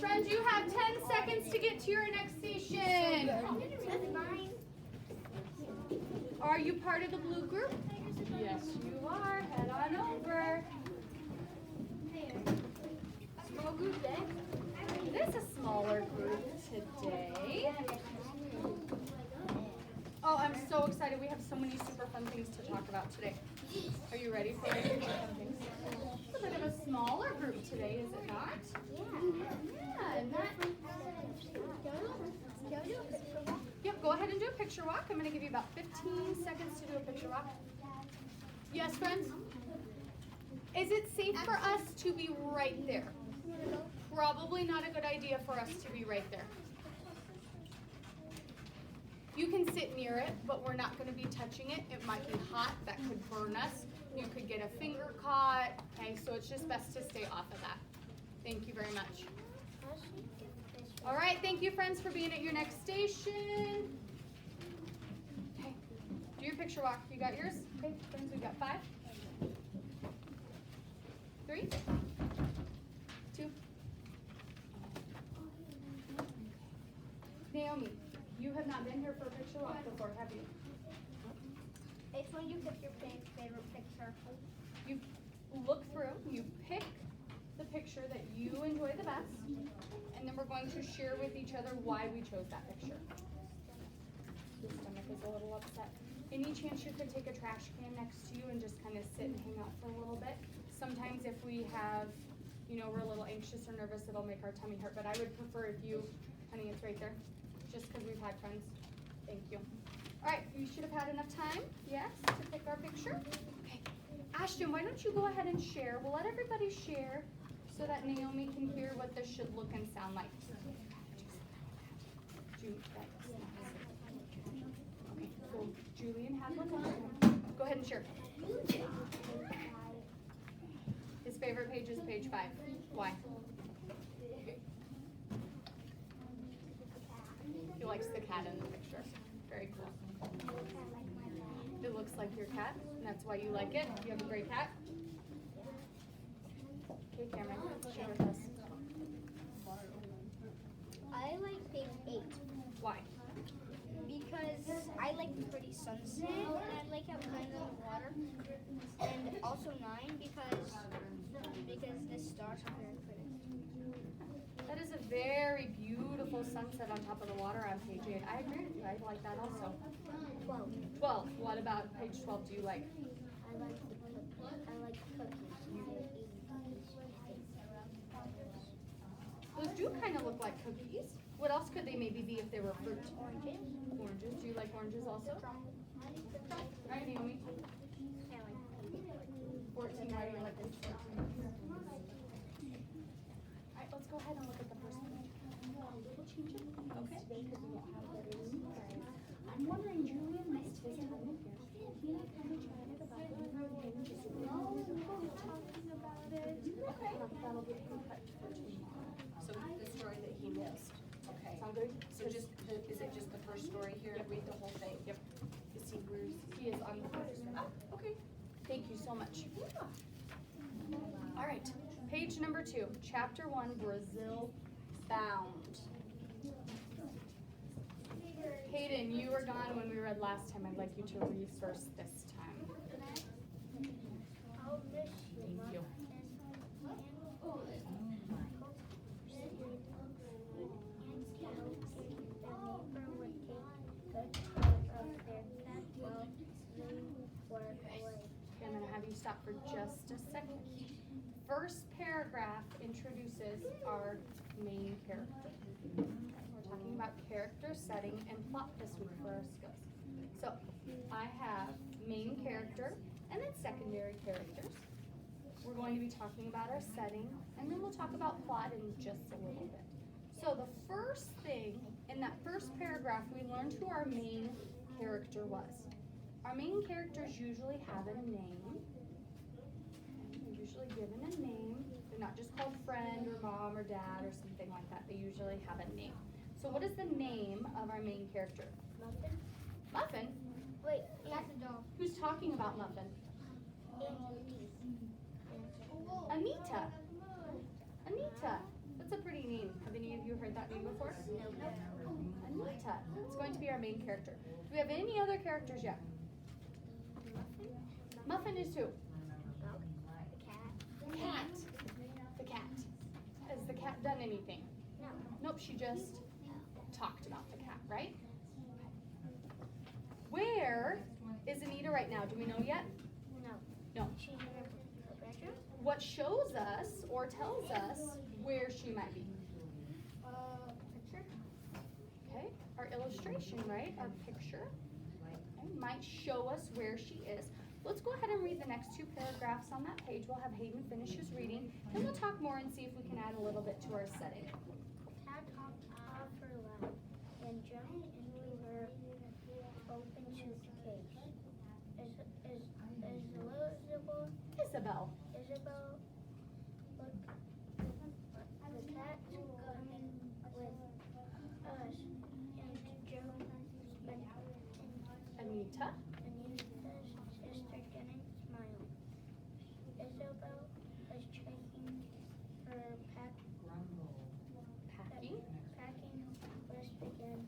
Friends, you have 10 seconds to get to your next station. Are you part of the blue group? Yes, you are. Head on over. Small group day. It is a smaller group today. Oh, I'm so excited. We have so many super fun things to talk about today. Are you ready for our super fun things? It's a bit of a smaller group today, is it not? Yeah. Yep, go ahead and do a picture walk. I'm going to give you about 15 seconds to do a picture walk. Yes, friends? Is it safe for us to be right there? Probably not a good idea for us to be right there. You can sit near it, but we're not going to be touching it. It might be hot. That could burn us. You could get a finger caught. Okay, so it's just best to stay off of that. Thank you very much. All right, thank you, friends, for being at your next station. Okay, do your picture walk. You got yours? Okay, friends, we've got 5, 3, 2. Naomi, you have not been here for a picture walk before, have you? It's when you pick your favorite picture. You look through, you pick the picture that you enjoy the best, and then we're going to share with each other why we chose that picture. Your stomach is a little upset. Any chance you could take a trash can next to you and just kind of sit and hang out for a little bit? Sometimes if we have, we're a little anxious or nervous, it'll make our tummy hurt, but I would prefer if you, honey, it's right there, just because we've had friends. Thank you. All right, you should have had enough time, yes, to pick our picture. Okay, Ashton, why don't you go ahead and share? We'll let everybody share so that Naomi can hear what this should look and sound like. Okay, so Julian has one. Go ahead and share. His favorite page is page 5. Why? He likes the cat in the picture. Very cool. It looks like your cat, and that's why you like it. You have a great cat. Okay, Cameron, share with us. I like page 8. Why? Because I like the pretty sunset, and I like how kind of the water. And also 9 because the stars are very pretty. That is a very beautiful sunset on top of the water on page 8. I agree with you. I like that also. 12. What about page 12 do you like? I like cookies. Those do kind of look like cookies. What else could they maybe be if they were fruit? Oranges. Oranges. Do you like oranges also? All right, Naomi. 14. Why do you like page 14? All right, let's go ahead and look at the first page. We'll change it. Okay. Because we won't have that anymore. I'm wondering, Julian missed his time in here. He and I kind of chatted about it. Talking about it. Okay. That'll get him cut for tomorrow. So the story that he missed. Okay. Sound good? So is it just the first story here? Yep. Read the whole thing? Yep. Is he where is He is on the first. Oh, okay. Thank you so much. All right, page number 2, chapter 1, Brazil Bound. Hayden, you were gone when we read last time. I'd like you to read first this time. Thank you. I'm going to have you stop for just a second. First paragraph introduces our main character. We're talking about character setting and plot this week for our skills. So I have main character and then secondary characters. We're going to be talking about our setting, and then we'll talk about plot in just a little bit. So the first thing in that first paragraph, we learned who our main character was. Our main characters usually have a name. They're usually given a name. They're not just called friend or mom or dad or something like that. They usually have a name. So what is the name of our main character? Muffin? Muffin? Wait, that's a dog. Who's talking about Muffin? Anita. Anita. That's a pretty name. Have heard that name before? No. Anita. It's going to be our main character. Do we have any other characters yet? Muffin is who? The cat. Cat. The cat. Has the cat done anything? No. Nope, she just talked about the cat, right? Where is Anita right now? Do we know yet? No. No. She's in her bedroom. What shows us or tells us where she might be? Picture. Okay, our illustration, right? Our picture might show us where she is. Let's go ahead and read the next two paragraphs on that page. We'll have Hayden finish his reading, and we'll talk more and see if we can add a little bit to our setting. Cat hopped off her lap and jumped into her open suitcase. Isabel. Isabel, look, the cat's coming with us. And Joe and Anita. Anita's sister didn't smile. Isabel was checking her packing list again.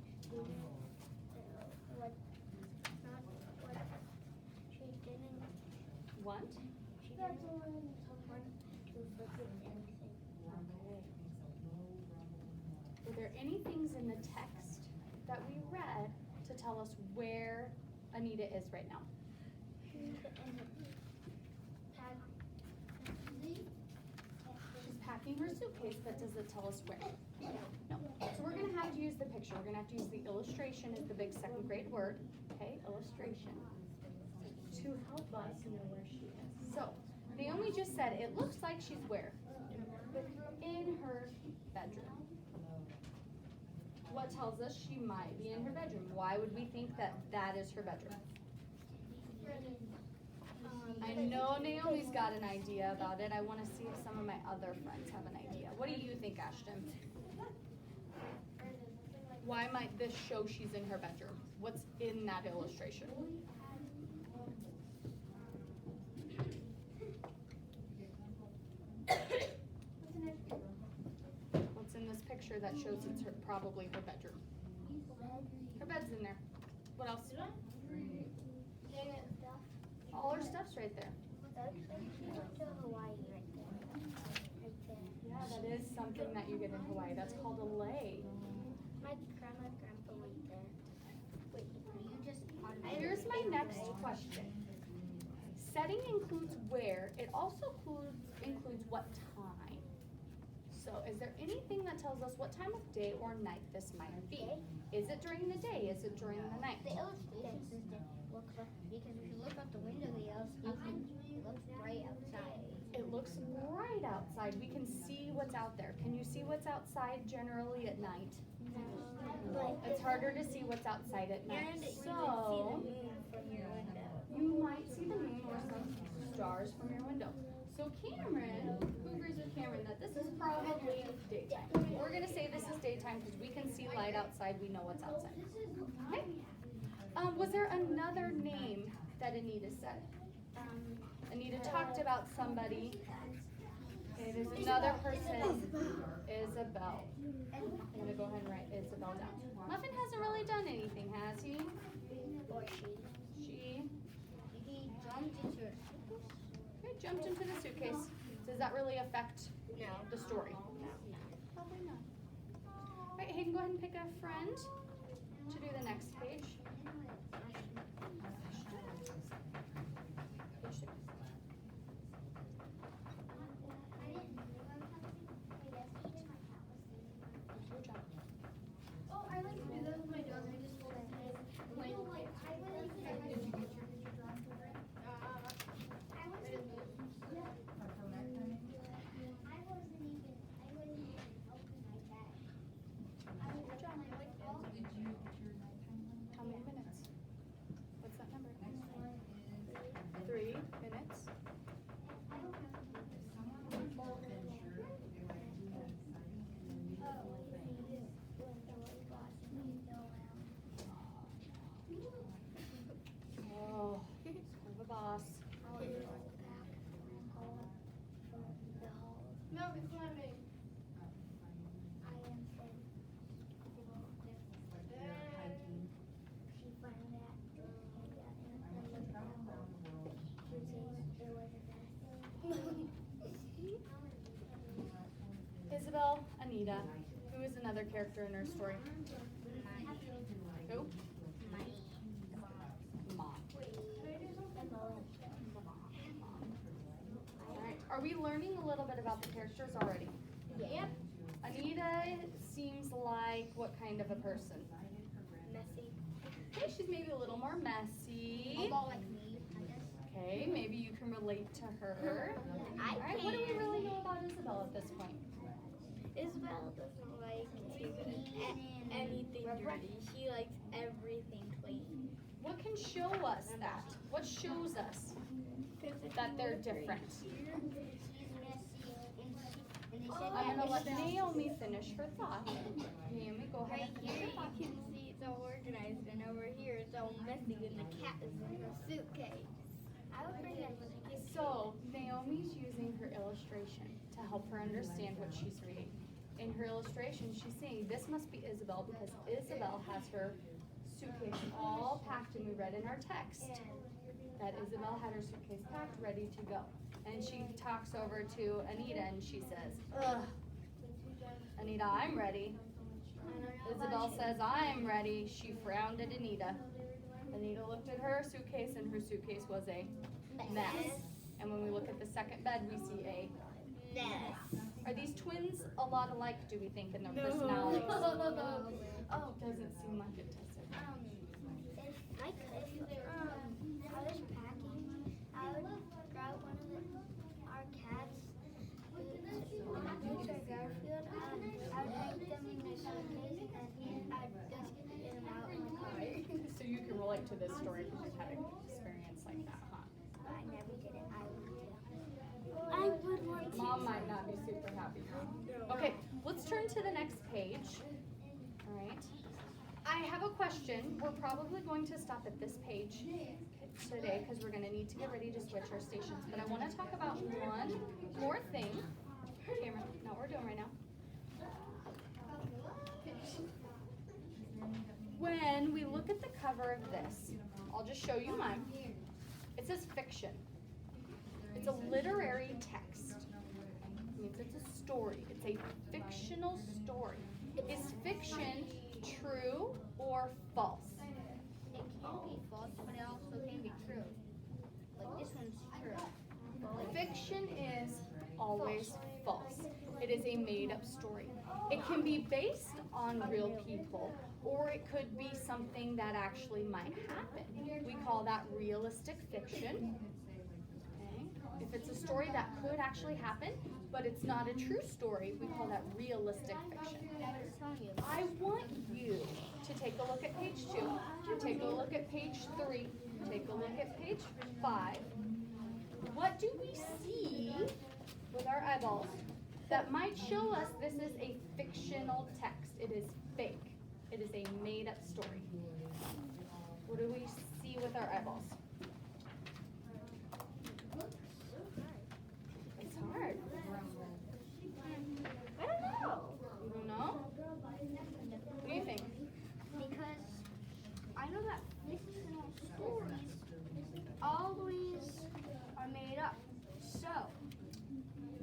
What she didn't Want? She didn't want to forget anything. Were there any things in the text that we read to tell us where Anita is right now? She's Packing her suitcase, but does it tell us where? No. So we're gonna have to use the picture. We're gonna have to use the illustration as the big second grade word. Okay, illustration. To help us know where she is. So, Naomi just said it looks like she's where? In her bedroom. What tells us she might be in her bedroom? Why would we think that that is her bedroom? I know Naomi's got an idea about it. I want to see if some of my other friends have an idea. What do you think, Ashton? Why might this show she's in her bedroom? What's in that illustration? What's in this picture that shows it's probably her bedroom? Her bed's in there. What else? All her stuff's right there. She went to Hawaii right there. Right there. Yeah, that is something that you get in Hawaii. That's called a lei. My grandma and grandpa went there. Wait, you just Here's my next question. Setting includes where. It also includes what time. So is there anything that tells us what time of day or night this might be? Is it during the day? Is it during the night? The illustration says that looks up because if you look out the window, the illustration it looks bright outside. It looks bright outside. We can see what's out there. Can you see what's outside generally at night? But It's harder to see what's outside at night. and you So can see the moon from your window. you might see the moon or some stars from your window. So Cameron, who agrees with Cameron that this is probably daytime? We're gonna say this is daytime because we can see light outside, we know what's outside. Okay? Was there another name that Anita said? Anita talked about somebody. Okay, there's another person, Isabel. I'm gonna go ahead and write Isabel down. Muffin hasn't really done anything, has he? Or She he jumped into it. okay, jumped into the suitcase. Does that really affect No. the story? Probably not. All right, Hayden, go ahead and pick a friend to do the next page. Page 6. Good job. Oh, I like to do that with my dog. I just hold his head. When, did you get your picture drawn for it? I didn't move. Good job. How many minutes? What's that number? 3 minutes. Oh, sort of a boss. No, it's not me. Isabel, Anita. Who is another character in her story? Who? Mom. Alright, are we learning a little bit about the characters already? Yep. Anita seems like what kind of a person? Messy. Okay, she's maybe a little more messy. Although like me, I guess. Okay, maybe you can relate to her. I Alright, what do we really know about Isabel at this point? Isabel doesn't like to eat anything dirty. She likes everything clean. What can show us that? What shows us that they're different? I'm going to let Naomi finish her thought. Naomi, go ahead Right and finish here your you thought. can see it's all organized, and over here it's all messy, and the cat is in her suitcase. I would bring that. So, Naomi's using her illustration to help her understand what she's reading. In her illustration, she's saying this must be Isabel because Isabel has her suitcase all packed, and we read in our text that Isabel had her suitcase packed, ready to go. And she talks over to Anita and she says, ugh, Anita, I'm ready. Isabel says, I'm ready. She frowned at Anita. Anita looked at her suitcase and her suitcase was a mess. And when we look at the second bed, we see a mess. Are these twins a lot alike, do we think, in their personalities? Oh, doesn't seem like it, does it? If I was packing, I would grab one of our cats, Mr. Garfield, and I would hang them in my suitcase, and I'd just get them out in the car. So you can relate to this story because you've had an experience like that, huh? I never did it. I would want to. Mom might not be super happy, huh? Okay, let's turn to the next page. All right. I have a question. We're probably going to stop at this page today because we're going to need to get ready to switch our stations. But I want to talk about one more thing. Cameron, not what we're doing right now. When we look at the cover of this, I'll just show you mine. It says fiction. It's a literary text. It means it's a story. It's a fictional story. Is fiction true or false? It can be false, but it also can be true. Like this one's true. Fiction is always false. It is a made-up story. It can be based on real people, or it could be something that actually might happen. We call that realistic fiction. Okay? If it's a story that could actually happen, but it's not a true story, we call that realistic fiction. I want you to take a look at page 2, take a look at page 3, take a look at page 5. What do we see with our eyeballs that might show us this is a fictional text? It is fake. It is a made-up story. What do we see with our eyeballs? It's hard. I don't know. You don't know? What do you think? Because I know that fictional stories always are made up. So,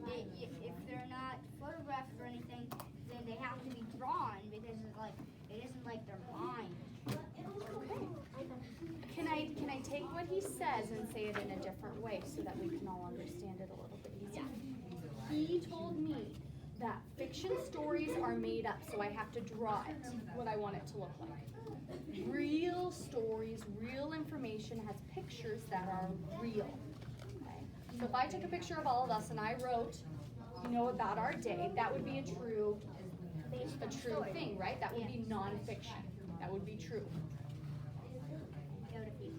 if they're not photographed or anything, then they have to be drawn because it isn't like their mind. Okay. Can I take what he says and say it in a different way so that we can all understand it a little bit easier? He told me that fiction stories are made up, so I have to draw it, what I want it to look like. Real stories, real information has pictures that are real. Okay? So if I took a picture of all of us and I wrote, about our day, that would be a true thing, right? That would be nonfiction. That would be true.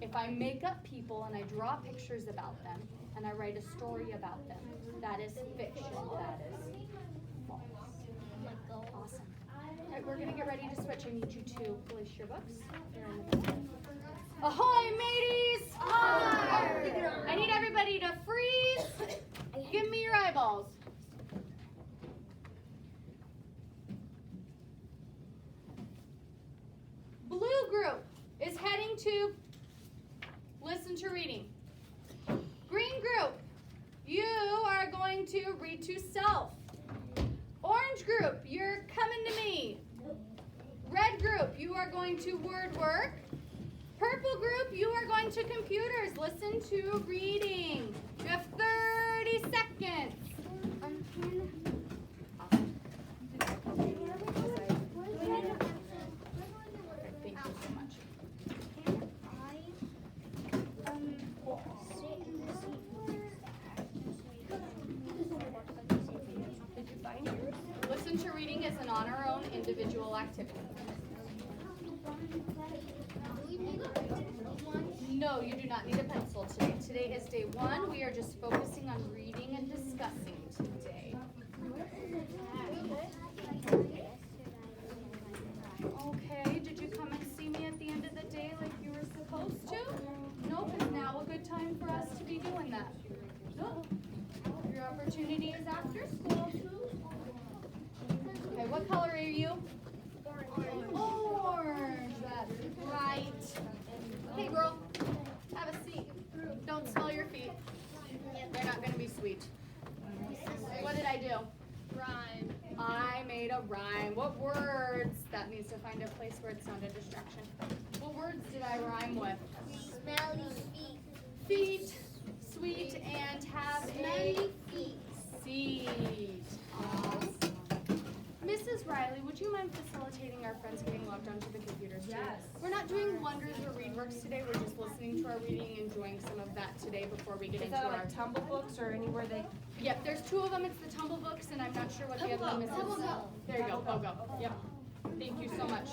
If I make up people and I draw pictures about them and I write a story about them, that is fiction. That is false. Awesome. All right, we're going to get ready to switch. I need you to place your books. They're in the book. Ahoy, mateys! I need everybody to freeze. Give me your eyeballs. Blue group is heading to listen to reading. Green group, you are going to read to self. Orange Orange group, you're coming to me. Red group, you are going to word work. Purple group, you are going to computers. Listen to reading. You have 30 seconds. Thank you so much. Did you find yours? Listen to reading is an on our own individual activity. No, you do not need a pencil today. Today is day 1. We are just focusing on reading and discussing today. Okay, did you come and see me at the end of the day like you were supposed to? Nope, is now a good time for us to be doing that? Nope. Your opportunity is after school. Okay, what color are you? Orange, that's right. Hey girl, have a seat. Don't smell your feet. They're not going to be sweet. What did I do? Rhyme. I made a rhyme. What words? That needs to find a place where it's not a distraction. What words did I rhyme with? Smelly feet. Feet, sweet, and have a Smelly feet. seat. Awesome. Mrs. Riley, would you mind facilitating our friends getting logged onto the computers too? Yes. We're not doing wonders or read works today. We're just listening to our reading and enjoying some of that today before we get Is into that our. like tumble books or anywhere they? Yep, there's 2 of them. It's the tumble books, and I'm not sure what the other one is. There you go. Go. Yep. Thank you so much.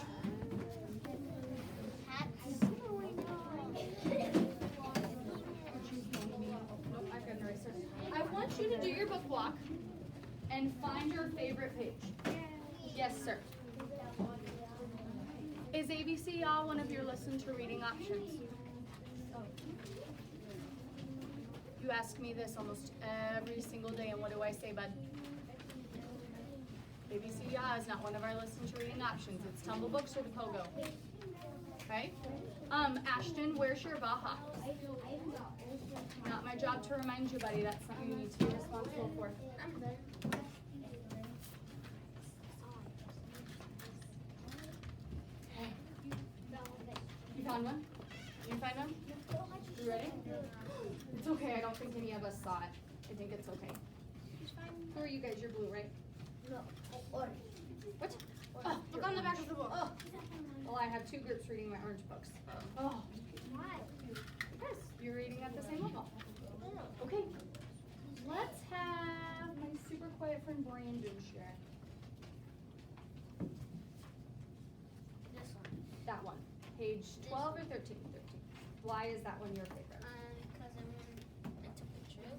Nope, I've got an eraser. I want you to do your book walk and find your favorite page. Yes, sir. Is ABC all one of your listen to reading options? You ask me this almost every single day, and what do I say, bud? ABC Ya is not one of our listen to reading options. It's Tumble Books or the Pogo. Okay? Ashton, where's your Baja? Not my job to remind you, buddy. That's something you need to be responsible for. Okay. You found one? You find one? You ready? It's okay. I don't think any of us saw it. I think it's okay. Who are you guys? You're blue, right? No. What? Oh, look on the back of the book. Oh. Well, I have 2 groups reading my orange books. Oh. Why? Yes, you're reading at the same level. Okay. Let's have my super quiet friend Brandon share. This one. That one. Page 12 or 13? 13. Why is that one your favorite? Because I took a trip.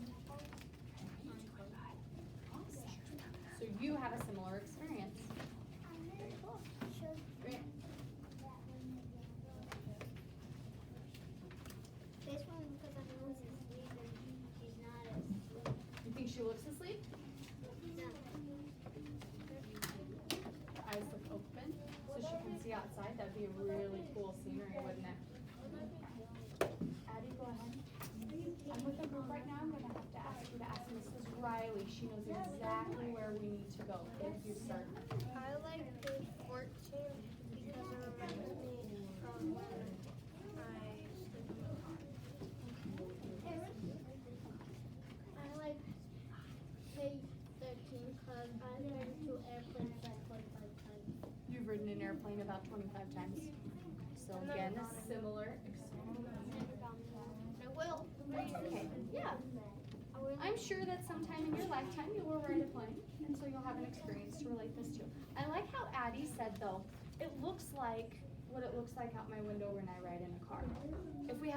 So you have a similar experience. Great. This one because I know he's asleep and he's not asleep. You think she looks asleep? No. Her eyes look open so she can see outside. That'd be a really cool scenery, wouldn't it? Addie, go ahead. I'm with the group right now. I'm going to have to ask you to ask Mrs. Riley. She knows exactly where we need to go. If you start. I like page 14 because it reminds me from when I sleep in the car. I like page 13 because I've been to airplanes like 25 times. You've ridden an airplane about 25 times. So again, a similar experience. I will. Okay. Yeah. I'm sure that sometime in your lifetime you will ride a plane, and so you'll have an experience to relate this to. I like how Addie said though, it looks like what it looks like out my window when I ride in a car. If we have